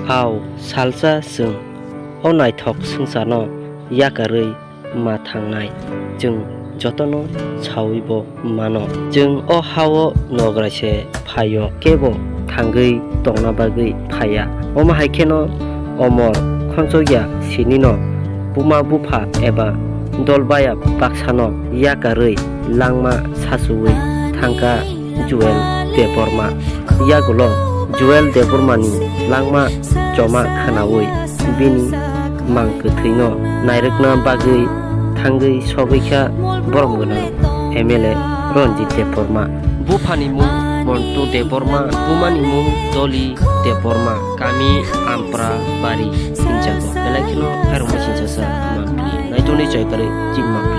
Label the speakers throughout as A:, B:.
A: Aw salsa जों o naithok sungsano yakarui ma thangnai जों jotono chawibo mano जों o hao nograise phayo kebo thangui tongna bagui phaya oma haikeno omor khonchogya sinino buma bufa eba dolbaya baksano yakarui langma sasuwi thangka Joel Deborma yagulo Joel Debormani langma joma khanawi bini mangkuthaino nairukna bagui thangui sobaikha boromgona MLA Ronjit Deborma bufani mung Montu Deborma bumani mung Doli Deborma kami ampra bari hinjago belakino harma sinjasa mangli naitoni joykare jim mangli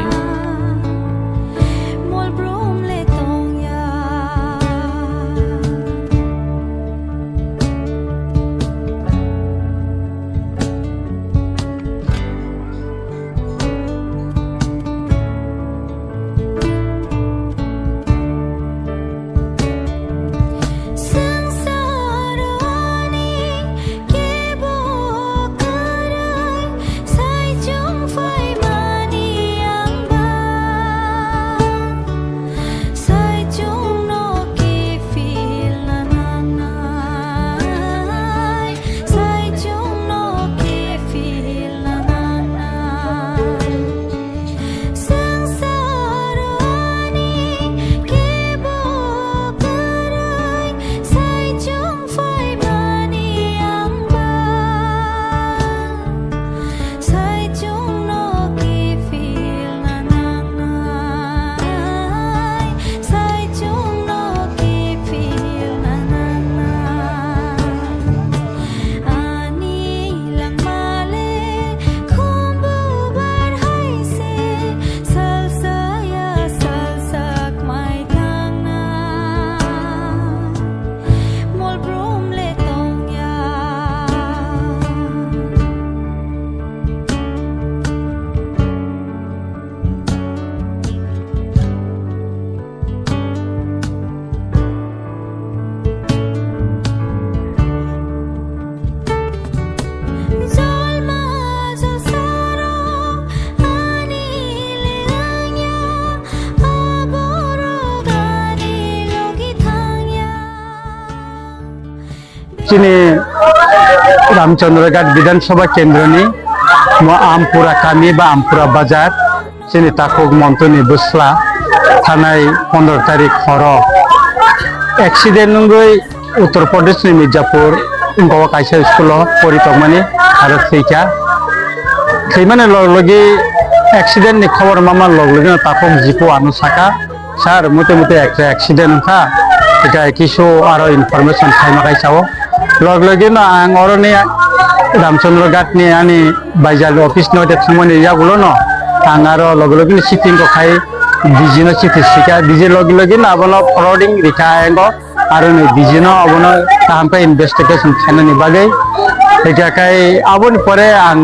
B: চিনি রামচন্দ্রঘাট বিধানসভা কেন্দ্রনি আমপুরা কামি বা আমপুরা বাজার চিনি তাকুক মন্তনি বুসলা থানায় 15 তারিখ হর accident নঙ্গই উত্তর প্রদেশনি Mirzapur গवा কাইসা school পরিতকমানি আর সেইকা সেইমানে লগলগি অ্যাক্সিডেন্টনি খবর মামা লগলগি তাকুক জিপো আনু সাকা স্যার মতে মতে একটা অ্যাক্সিডেন্ট খা এটা কিছু আরো ইনফরমেশন খাইমা কাইসাও লগলগি না আং অরনি রামচন্দ্রঘাটনি আনি বাইজাল অফিস নতে থামনি ইয়াগুলো ন আং আরো লগলগি সিটিং কো খাই ডিজিনো সিটি সিকা ডিজি লগলগি না বন ফরওয়ার্ডিং রিকা এঙ্গ আর নি ডিজিনো অবন তাহামপে ইনভেস্টিগেশন খানানি বাগে এটা কাই আবন পরে আং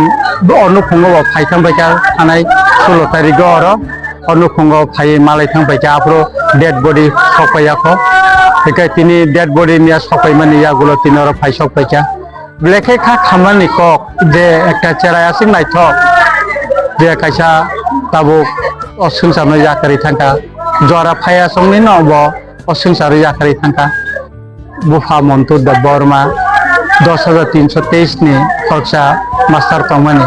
B: অনুফঙ্গ ফাইথাম বাইকা থানায় 16 তারিখ অর অনুফঙ্গ ফাই মালাই থাম বাইকা আপরো ডেড বডি সপাইয়াখো একাই তিনি ডেড বডি নিয়া সপাইমানি ইয়াগুলো তিনি অর ফাই সপাইকা ব্লেকে খা খামানি কক যে একটা চেরাই আছে নাইথক যে কাইসা তাবুক অসংসারনো জাকারি থাকা জরা ফায়া সংনি নব অসংসারে জাকারি থাকা বুফা মন্তু দেববর্মা 10,323 নি খরচা মাস্টার তমানি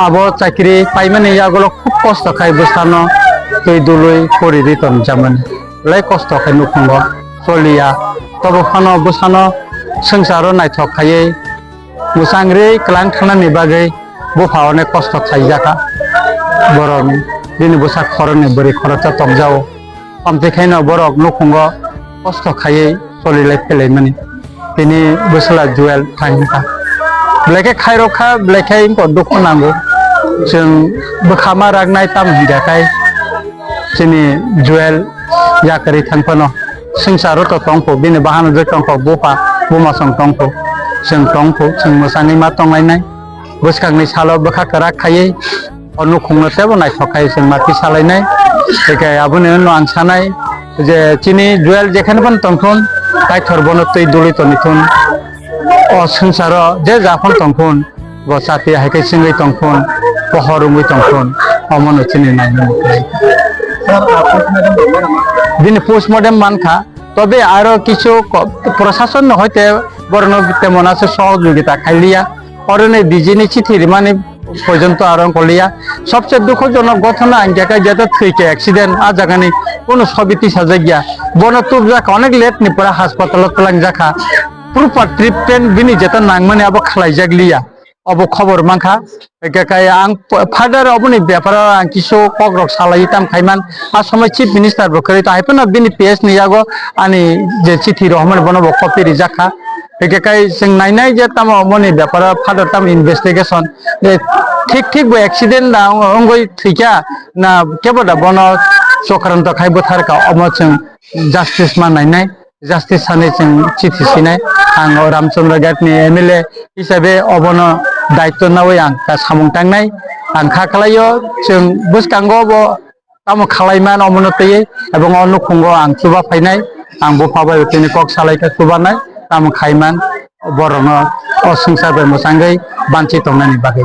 B: আবো চাকরি পাইমানি ইয়াগুলো খুব কষ্ট খাই বসানো তুই দুলুই পরি রিতন জামানি লাই কষ্ট খাই নুখঙ্গ চলিয়া তবে খানো বসানো সংসারও নাইথক খাইয়ে মুসাংরে ক্লাং খানানি বাগै বুফা অনেক কষ্ট খাই জাকা বরং দিনে বসা খরনে বরি খরচা তমজাও পামতেখাইনো বরক নুখঙ্গ কষ্ট খাইয়ে চলিলাই ফেলাই মানে তিনি বসলা জুয়েল থাইনকা ব্লেকে খাই রখা ব্লেকে দুঃখ নাंगौ जों बोखामा रागनाय ताम हिदाखाय जोंनि जुएल जाकारि थांफानो संसारो तो तंखौ बिनो बाहानो जे तंखौ बुफा बुमासं तंखौ जों तंखौ जों मोसानि मा तंलायनाय बोसखांनि सालो बोखा करा खायै अनु खुंनोतेबो नायथखाय जों माथि सालायनाय एकाय आबुनो न आं सानाय जे चिनि जुएल जेखाने पण तंथुन काय थरबनो तै दुलि तनिथुन संसार जे जाफन तंफन ब साथी हाइके सिंगै तंफन पहरुंगै तंफन अमन चिनि नायनो दिन पोस्टमर्टम मानखा तबे आरो किछु प्रशासन हयते बरन तेमन আছে সহযোগিতা খাইলিয়া অরনে ডিজিনি চিঠি মানে পর্যন্ত আরম্ভ করলিয়া সবচেয়ে দুঃখজনক ঘটনা জায়গায় যেটা থেকে অ্যাক্সিডেন্ট আ জায়গানি কোনো সবিতি সাজা গিয়া বন তুব জাকা অনেক লেট নি পড়া হাসপাতালত তলাং জাকা প্রপার ট্রিটমেন্ট বিনি যেটা নাংমানে আবো খালাই জাগলিয়া अब खबर मांखा आं फार्दार अबनि बेपारा आं किसु कग्रक सालाय ताम खायमान आ समय चीफ मिनिस्टार बकरे ताइपना बिनि पेज नियागो आनि जे चिठी रहमान बनबो कपि रिजाखा एकेकाय जों नायनाय जे ताम मनि बेपारा फार्दार ताम इनभेस्टिगेशन ठीक ठीक बो एक्सीडेंट ना अंगय थैका ना केबोदा बन चक्रान्त खायबो थारका अमचों जस्टिस मा नायनाय जस्टिस सानै जों चिठी सिनाय आं रामचंद्र गेटनि एमएलए हिसाबै अबन दायित्व नावै आं सामुं थांनाय आं खालायो जों बुसकांगो बो ताम खालायमान अमनतयै एबं अनुखंगो आं सुबा फायनाय आं बफाबाय तिनि कक सालायका सुबानाय ताम खायमान बरनो असंसार बे मोसांगै बानचि तंनानि बागै